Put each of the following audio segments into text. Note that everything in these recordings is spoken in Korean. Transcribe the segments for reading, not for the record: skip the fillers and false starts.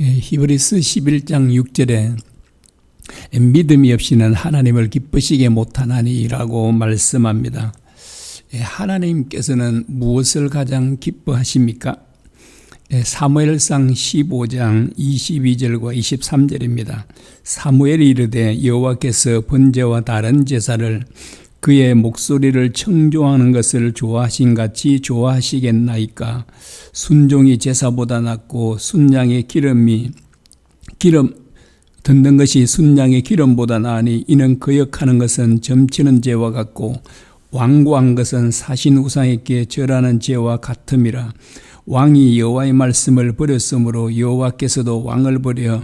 히브리서 11장 6절에 믿음이 없이는 하나님을 기쁘시게 못하나니라고 말씀합니다. 하나님께서는 무엇을 가장 기뻐하십니까? 사무엘상 15장 22절과 23절입니다. 사무엘이 이르되 여호와께서 번제와 다른 제사를 그의 목소리를 청종하는 것을 좋아하신 같이 좋아하시겠나이까? 순종이 제사보다 낫고 순양의 기름 듣는 것이 순양의 기름보다 나으니 이는 거역하는 것은 점치는 죄와 같고 완고한 것은 사신 우상에게 절하는 죄와 같음이라. 왕이 여호와의 말씀을 버렸으므로 여호와께서도 왕을 버려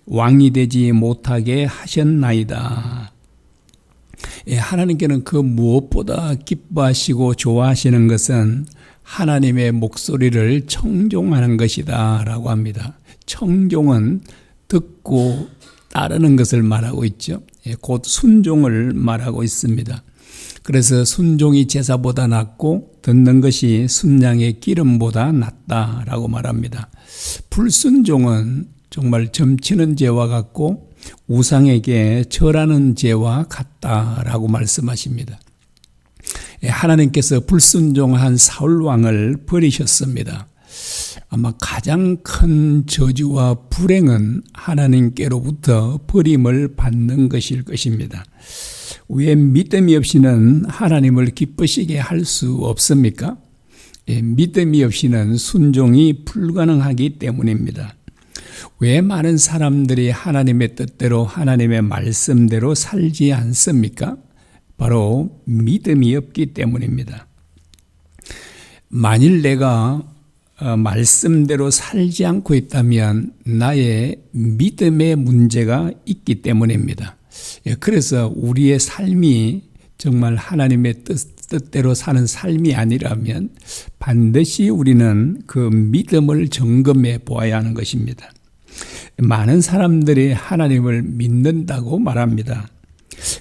왕이 되지 못하게 하셨나이다. 하나님께는 그 무엇보다 기뻐하시고 좋아하시는 것은 하나님의 목소리를 청종하는 것이다 라고 합니다. 청종은 듣고 따르는 것을 말하고 있죠. 곧 순종을 말하고 있습니다. 그래서 순종이 제사보다 낫고 듣는 것이 순양의 기름보다 낫다라고 말합니다. 불순종은 정말 점치는 죄와 같고 우상에게 절하는 죄와 같다라고 말씀하십니다. 하나님께서 불순종한 사울 왕을 버리셨습니다. 아마 가장 큰 저주와 불행은 하나님께로부터 버림을 받는 것일 것입니다. 왜 믿음이 없이는 하나님을 기쁘시게 할 수 없습니까? 믿음이 없이는 순종이 불가능하기 때문입니다. 왜 많은 사람들이 하나님의 뜻대로 하나님의 말씀대로 살지 않습니까? 바로 믿음이 없기 때문입니다. 만일 내가 말씀대로 살지 않고 있다면 나의 믿음의 문제가 있기 때문입니다. 그래서 우리의 삶이 정말 하나님의 뜻대로 사는 삶이 아니라면 반드시 우리는 그 믿음을 점검해 보아야 하는 것입니다. 많은 사람들이 하나님을 믿는다고 말합니다.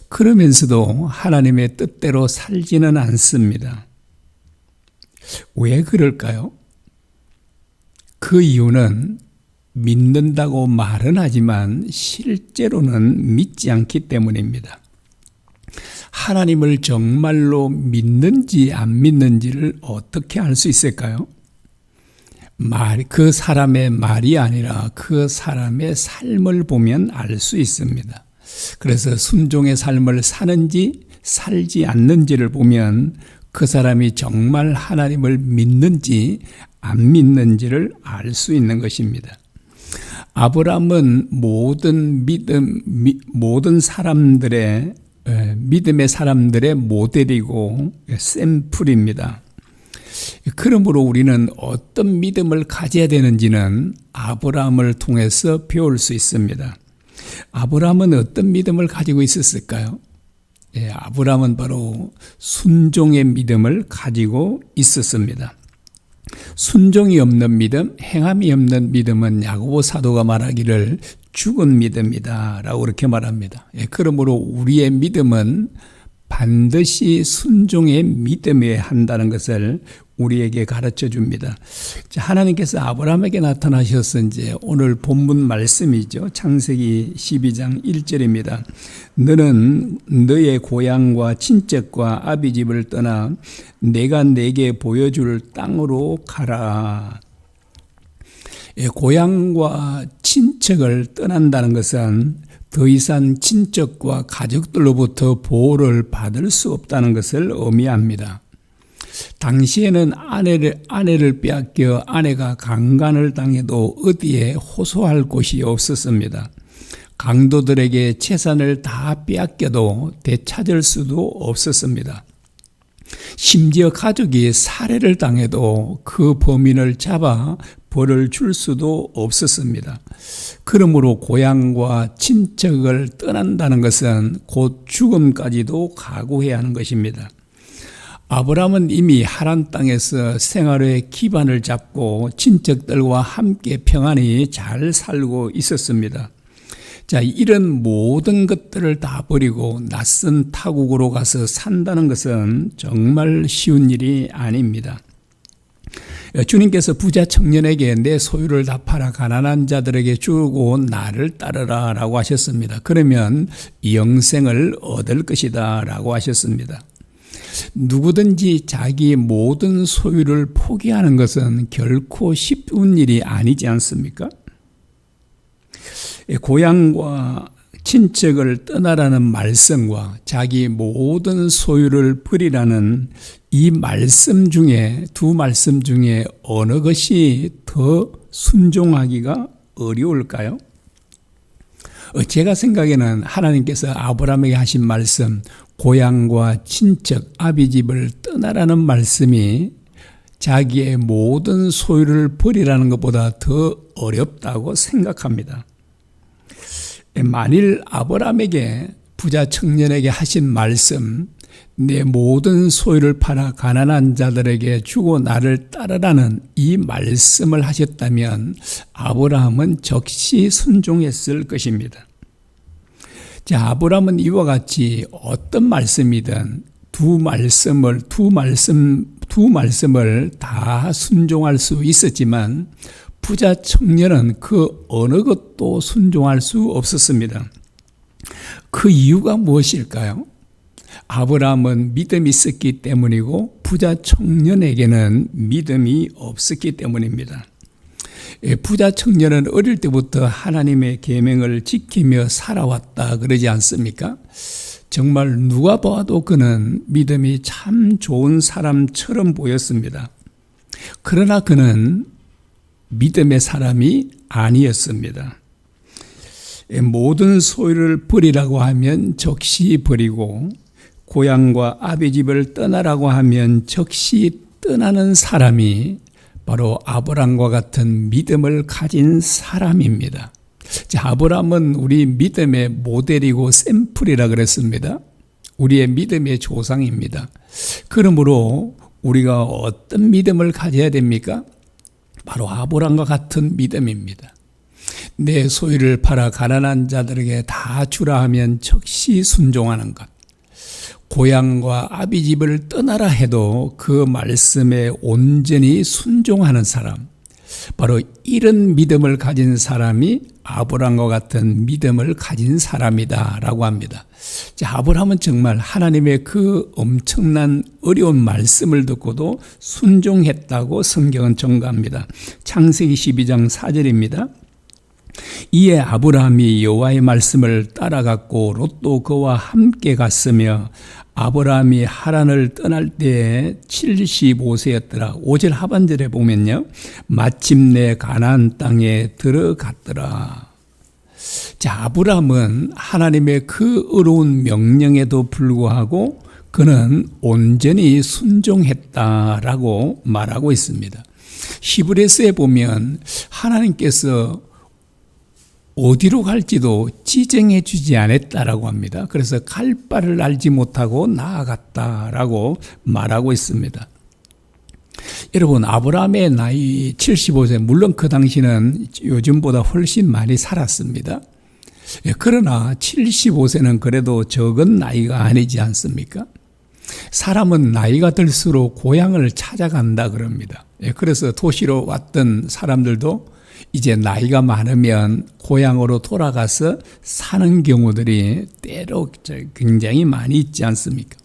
그러면서도 하나님의 뜻대로 살지는 않습니다. 왜 그럴까요? 그 이유는 믿는다고 말은 하지만 실제로는 믿지 않기 때문입니다. 하나님을 정말로 믿는지 안 믿는지를 어떻게 알 수 있을까요? 그 사람의 말이 아니라 그 사람의 삶을 보면 알 수 있습니다. 그래서 순종의 삶을 사는지 살지 않는지를 보면 그 사람이 정말 하나님을 믿는지 안 믿는지를 알 수 있는 것입니다. 아브라함은 모든 사람들의 믿음의 사람들의 모델이고 샘플입니다. 그러므로 우리는 어떤 믿음을 가져야 되는지는 아브라함을 통해서 배울 수 있습니다. 아브라함은 어떤 믿음을 가지고 있었을까요? 아브라함은 바로 순종의 믿음을 가지고 있었습니다. 순종이 없는 믿음, 행함이 없는 믿음은 야고보 사도가 말하기를 죽은 믿음이다 라고 그렇게 말합니다. 그러므로 우리의 믿음은 반드시 순종의 믿음에 한다는 것을 우리에게 가르쳐 줍니다. 하나님께서 아브라함에게 나타나셔서 이제 오늘 본문 말씀이죠. 창세기 12장 1절입니다. 너는 너의 고향과 친척과 아비 집을 떠나 내가 내게 보여줄 땅으로 가라. 고향과 친척을 떠난다는 것은 더 이상 친척과 가족들로부터 보호를 받을 수 없다는 것을 의미합니다. 당시에는 아내를 빼앗겨 아내가 강간을 당해도 어디에 호소할 곳이 없었습니다. 강도들에게 재산을 다 빼앗겨도 되찾을 수도 없었습니다. 심지어 가족이 살해를 당해도 그 범인을 잡아 벌을 줄 수도 없었습니다. 그러므로 고향과 친척을 떠난다는 것은 곧 죽음까지도 각오해야 하는 것입니다. 아브라함은 이미 하란 땅에서 생활의 기반을 잡고 친척들과 함께 평안히 잘 살고 있었습니다. 이런 모든 것들을 다 버리고 낯선 타국으로 가서 산다는 것은 정말 쉬운 일이 아닙니다. 주님께서 부자 청년에게 내 소유를 다 팔아 가난한 자들에게 주고 나를 따르라 라고 하셨습니다. 그러면 영생을 얻을 것이다 라고 하셨습니다. 누구든지 자기 모든 소유를 포기하는 것은 결코 쉬운 일이 아니지 않습니까? 고향과 친척을 떠나라는 말씀과 자기 모든 소유를 버리라는 이 말씀 중에, 두 말씀 중에 어느 것이 더 순종하기가 어려울까요? 제가 생각에는 하나님께서 아브라함에게 하신 말씀, 고향과 친척, 아비집을 떠나라는 말씀이 자기의 모든 소유를 버리라는 것보다 더 어렵다고 생각합니다. 만일 아브라함에게, 부자 청년에게 하신 말씀, 내 모든 소유를 팔아 가난한 자들에게 주고 나를 따르라는 이 말씀을 하셨다면 아브라함은 적시 순종했을 것입니다. 자, 아브라함은 이와 같이 어떤 말씀이든 두 말씀을 다 순종할 수 있었지만 부자 청년은 그 어느 것도 순종할 수 없었습니다. 그 이유가 무엇일까요? 아브라함은 믿음이 있었기 때문이고 부자 청년에게는 믿음이 없었기 때문입니다. 부자 청년은 어릴 때부터 하나님의 계명을 지키며 살아왔다 그러지 않습니까? 정말 누가 봐도 그는 믿음이 참 좋은 사람처럼 보였습니다. 그러나 그는 믿음의 사람이 아니었습니다. 모든 소유를 버리라고 하면 적시 버리고 고향과 아비집을 떠나라고 하면 적시 떠나는 사람이 바로 아브라함과 같은 믿음을 가진 사람입니다. 자, 아브라함은 우리 믿음의 모델이고 샘플이라 그랬습니다. 우리의 믿음의 조상입니다. 그러므로 우리가 어떤 믿음을 가져야 됩니까? 바로 아브라함과 같은 믿음입니다. 내 소유를 팔아 가난한 자들에게 다 주라 하면 적시 순종하는 것. 고향과 아비집을 떠나라 해도 그 말씀에 온전히 순종하는 사람, 바로 이런 믿음을 가진 사람이 아브라함과 같은 믿음을 가진 사람이다 라고 합니다. 자, 아브라함은 정말 하나님의 그 엄청난 어려운 말씀을 듣고도 순종했다고 성경은 전가합니다. 창세기 12장 4절입니다. 이에 아브라함이 여호와의 말씀을 따라갔고 롯도 그와 함께 갔으며 아브라함이 하란을 떠날 때에 75세였더라. 5절 하반절에 보면요, 마침내 가나안 땅에 들어갔더라. 자, 아브라함은 하나님의 그 어려운 명령에도 불구하고 그는 온전히 순종했다라고 말하고 있습니다. 히브리서에 보면 하나님께서 어디로 갈지도 지정해 주지 않았다라고 합니다. 그래서 갈 바를 알지 못하고 나아갔다라고 말하고 있습니다. 여러분, 아브라함의 나이 75세, 물론 그 당시는 요즘보다 훨씬 많이 살았습니다. 그러나 75세는 그래도 적은 나이가 아니지 않습니까? 사람은 나이가 들수록 고향을 찾아간다 그럽니다. 그래서 도시로 왔던 사람들도 이제 나이가 많으면 고향으로 돌아가서 사는 경우들이 때로 굉장히 많이 있지 않습니까?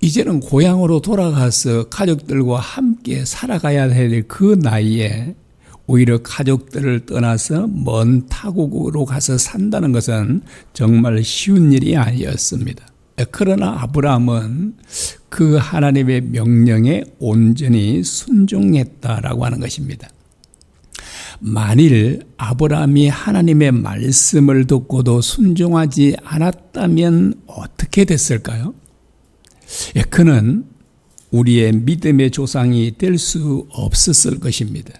이제는 고향으로 돌아가서 가족들과 함께 살아가야 할 그 나이에 오히려 가족들을 떠나서 먼 타국으로 가서 산다는 것은 정말 쉬운 일이 아니었습니다. 그러나 아브라함은 그 하나님의 명령에 온전히 순종했다라고 하는 것입니다. 만일 아브라함이 하나님의 말씀을 듣고도 순종하지 않았다면 어떻게 됐을까요? 그는 우리의 믿음의 조상이 될 수 없었을 것입니다.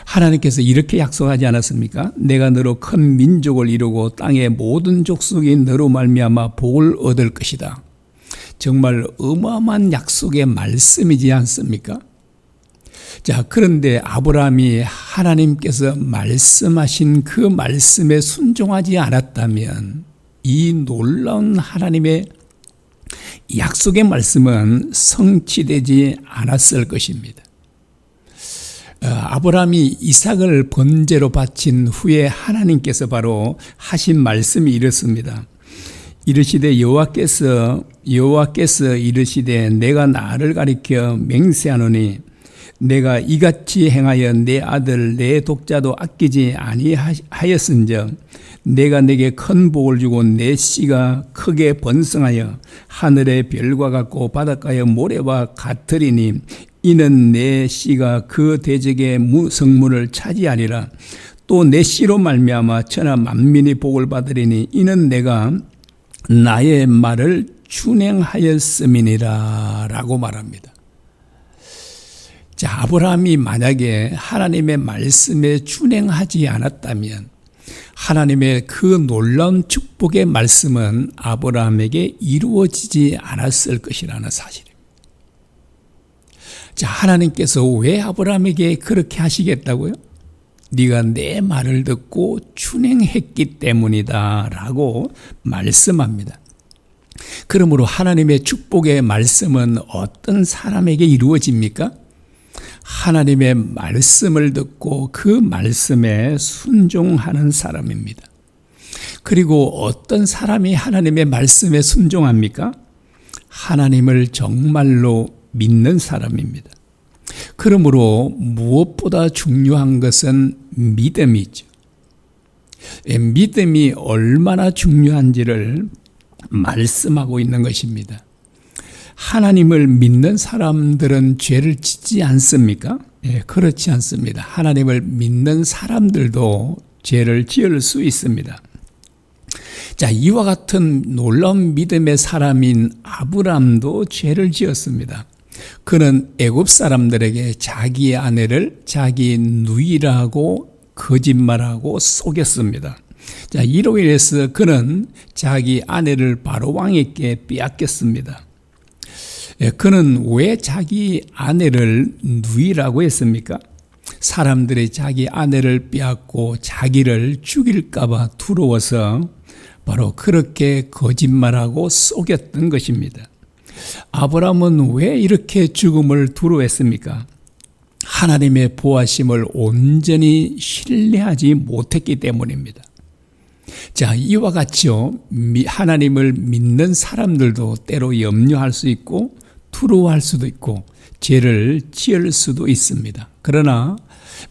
하나님께서 이렇게 약속하지 않았습니까? 내가 너로 큰 민족을 이루고 땅의 모든 족속이 너로 말미암아 복을 얻을 것이다. 정말 어마어마한 약속의 말씀이지 않습니까? 자, 그런데 아브라함이 하나님께서 말씀하신 그 말씀에 순종하지 않았다면 이 놀라운 하나님의 약속의 말씀은 성취되지 않았을 것입니다. 아브라함이 이삭을 번제로 바친 후에 하나님께서 바로 하신 말씀이 이렇습니다. 이르시되 여호와께서 이르시되 내가 나를 가리켜 맹세하노니 내가 이같이 행하여 내 아들 내 독자도 아끼지 아니하였은즉 내가 내게 큰 복을 주고 내 씨가 크게 번성하여 하늘의 별과 같고 바닷가의 모래와 같으리니 이는 내 씨가 그 대적의 성문을 차지하리라. 또 내 씨로 말미암아 천하 만민이 복을 받으리니 이는 내가 나의 말을 준행하였음이니라 라고 말합니다. 자, 아브라함이 만약에 하나님의 말씀에 준행하지 않았다면 하나님의 그 놀라운 축복의 말씀은 아브라함에게 이루어지지 않았을 것이라는 사실입니다. 자, 하나님께서 왜 아브라함에게 그렇게 하시겠다고요? 네가 내 말을 듣고 준행했기 때문이다 라고 말씀합니다. 그러므로 하나님의 축복의 말씀은 어떤 사람에게 이루어집니까? 하나님의 말씀을 듣고 그 말씀에 순종하는 사람입니다. 그리고 어떤 사람이 하나님의 말씀에 순종합니까? 하나님을 정말로 믿는 사람입니다. 그러므로 무엇보다 중요한 것은 믿음이죠. 믿음이 얼마나 중요한지를 말씀하고 있는 것입니다. 하나님을 믿는 사람들은 죄를 짓지 않습니까? 그렇지 않습니다. 하나님을 믿는 사람들도 죄를 지을 수 있습니다. 자, 이와 같은 놀라운 믿음의 사람인 아브람도 죄를 지었습니다. 그는 애굽 사람들에게 자기의 아내를 자기 누이라고 거짓말하고 속였습니다. 자, 이로 인해서 그는 자기 아내를 바로 왕에게 빼앗겼습니다. 그는 왜 자기 아내를 누이라고 했습니까? 사람들이 자기 아내를 빼앗고 자기를 죽일까봐 두려워서 바로 그렇게 거짓말하고 속였던 것입니다. 아브라함은 왜 이렇게 죽음을 두려워했습니까? 하나님의 보호하심을 온전히 신뢰하지 못했기 때문입니다. 자, 이와 같이요, 하나님을 믿는 사람들도 때로 염려할 수 있고 두려워할 수도 있고 죄를 지을 수도 있습니다. 그러나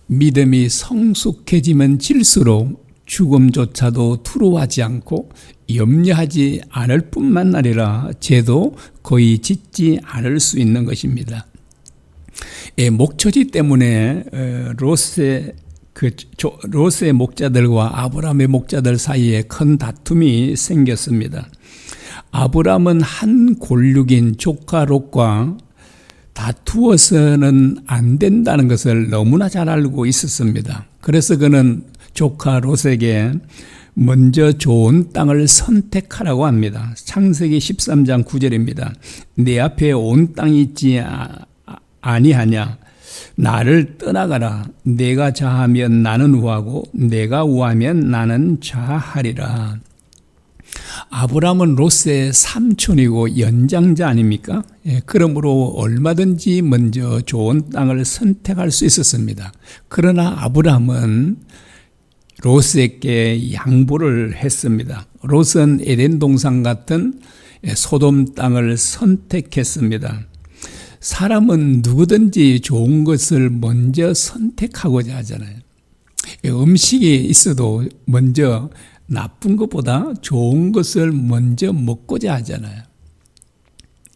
믿음이 성숙해지면 질수록 죽음조차도 두려워하지 않고 염려하지 않을 뿐만 아니라 죄도 거의 짓지 않을 수 있는 것입니다. 목초지 때문에 롯의 목자들과 아브라함의 목자들 사이에 큰 다툼이 생겼습니다. 아브라함은 한 골육인 조카 롯과 다투어서는 안 된다는 것을 너무나 잘 알고 있었습니다. 그래서 그는 조카 롯에게 먼저 좋은 땅을 선택하라고 합니다. 창세기 13장 9절입니다. 내 앞에 온 땅이 있지 아니하냐? 나를 떠나가라. 내가 좌하면 나는 우하고 내가 우하면 나는 좌하리라. 아브라함은 롯의 삼촌이고 연장자 아닙니까? 그러므로 얼마든지 먼저 좋은 땅을 선택할 수 있었습니다. 그러나 아브라함은 롯에게 양보를 했습니다. 롯은 에덴 동산 같은 소돔 땅을 선택했습니다. 사람은 누구든지 좋은 것을 먼저 선택하고자 하잖아요. 음식이 있어도 먼저 나쁜 것보다 좋은 것을 먼저 먹고자 하잖아요.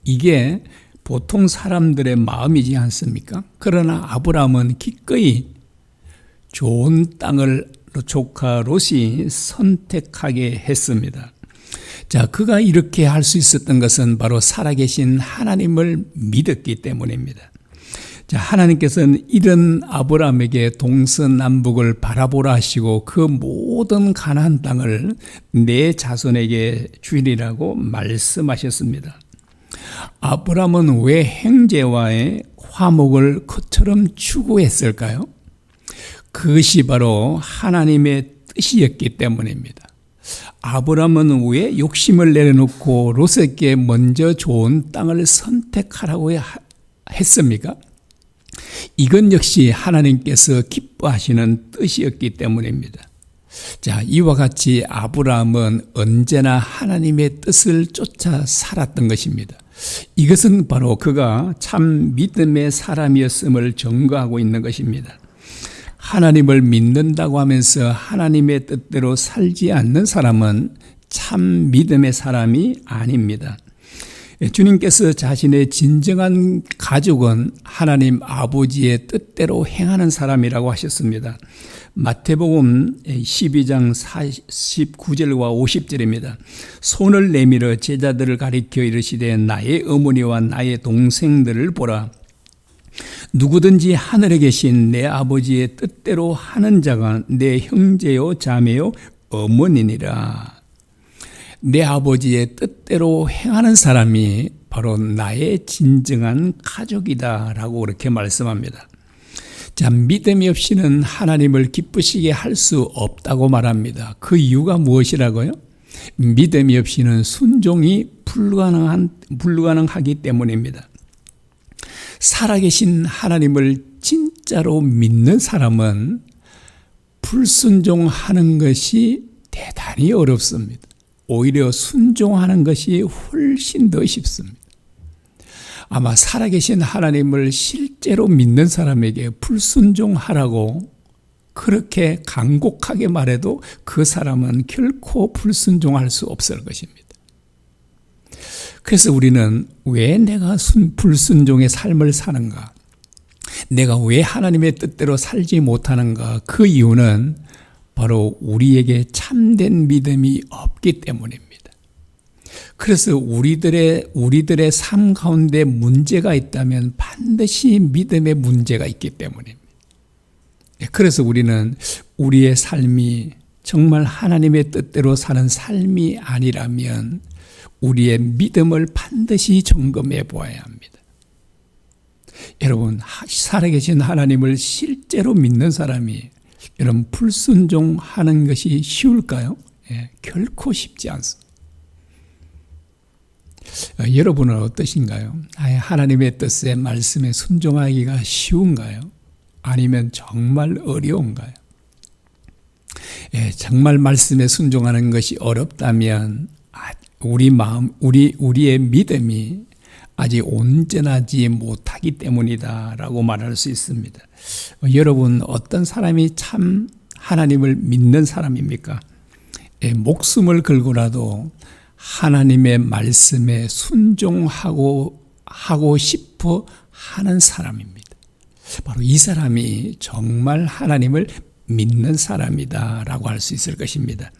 이게 보통 사람들의 마음이지 않습니까? 그러나 아브라함은 기꺼이 좋은 땅을 조카 롯이 선택하게 했습니다. 자, 그가 이렇게 할 수 있었던 것은 바로 살아계신 하나님을 믿었기 때문입니다. 자, 하나님께서는 이런 아브라함에게 동서남북을 바라보라 하시고 그 모든 가나안 땅을 내 자손에게 주리라고 말씀하셨습니다. 아브라함은 왜 형제와의 화목을 그처럼 추구했을까요? 그것이 바로 하나님의 뜻이었기 때문입니다. 아브라함은 왜 욕심을 내려놓고 롯에게 먼저 좋은 땅을 선택하라고 했습니까? 이건 역시 하나님께서 기뻐하시는 뜻이었기 때문입니다. 자, 이와 같이 아브라함은 언제나 하나님의 뜻을 쫓아 살았던 것입니다. 이것은 바로 그가 참 믿음의 사람이었음을 증거하고 있는 것입니다. 하나님을 믿는다고 하면서 하나님의 뜻대로 살지 않는 사람은 참 믿음의 사람이 아닙니다. 주님께서 자신의 진정한 가족은 하나님 아버지의 뜻대로 행하는 사람이라고 하셨습니다. 마태복음 12장 49절과 50절입니다. 손을 내밀어 제자들을 가리켜 이르시되 나의 어머니와 나의 동생들을 보라. 누구든지 하늘에 계신 내 아버지의 뜻대로 하는 자가 내 형제요 자매요 어머니니라. 내 아버지의 뜻대로 행하는 사람이 바로 나의 진정한 가족이다 라고 그렇게 말씀합니다. 자, 믿음이 없이는 하나님을 기쁘시게 할 수 없다고 말합니다. 그 이유가 무엇이라고요? 믿음이 없이는 순종이 불가능하기 때문입니다. 살아계신 하나님을 진짜로 믿는 사람은 불순종하는 것이 대단히 어렵습니다. 오히려 순종하는 것이 훨씬 더 쉽습니다. 아마 살아계신 하나님을 실제로 믿는 사람에게 불순종하라고 그렇게 간곡하게 말해도 그 사람은 결코 불순종할 수 없을 것입니다. 그래서 우리는 왜 내가 불순종의 삶을 사는가? 내가 왜 하나님의 뜻대로 살지 못하는가? 그 이유는 바로 우리에게 참된 믿음이 없기 때문입니다. 그래서 우리들의 삶 가운데 문제가 있다면 반드시 믿음의 문제가 있기 때문입니다. 그래서 우리는 우리의 삶이 정말 하나님의 뜻대로 사는 삶이 아니라면 우리의 믿음을 반드시 점검해 보아야 합니다. 여러분, 살아계신 하나님을 실제로 믿는 사람이 여러분 불순종하는 것이 쉬울까요? 결코 쉽지 않습니다. 여러분은 어떠신가요? 하나님의 뜻에 말씀에 순종하기가 쉬운가요? 아니면 정말 어려운가요? 정말 말씀에 순종하는 것이 어렵다면 우리의 믿음이 아직 온전하지 못하기 때문이다라고 말할 수 있습니다. 여러분, 어떤 사람이 참 하나님을 믿는 사람입니까? 목숨을 걸고라도 하나님의 말씀에 순종하고 싶어 하는 사람입니다. 바로 이 사람이 정말 하나님을 믿는 사람이다라고 할 수 있을 것입니다.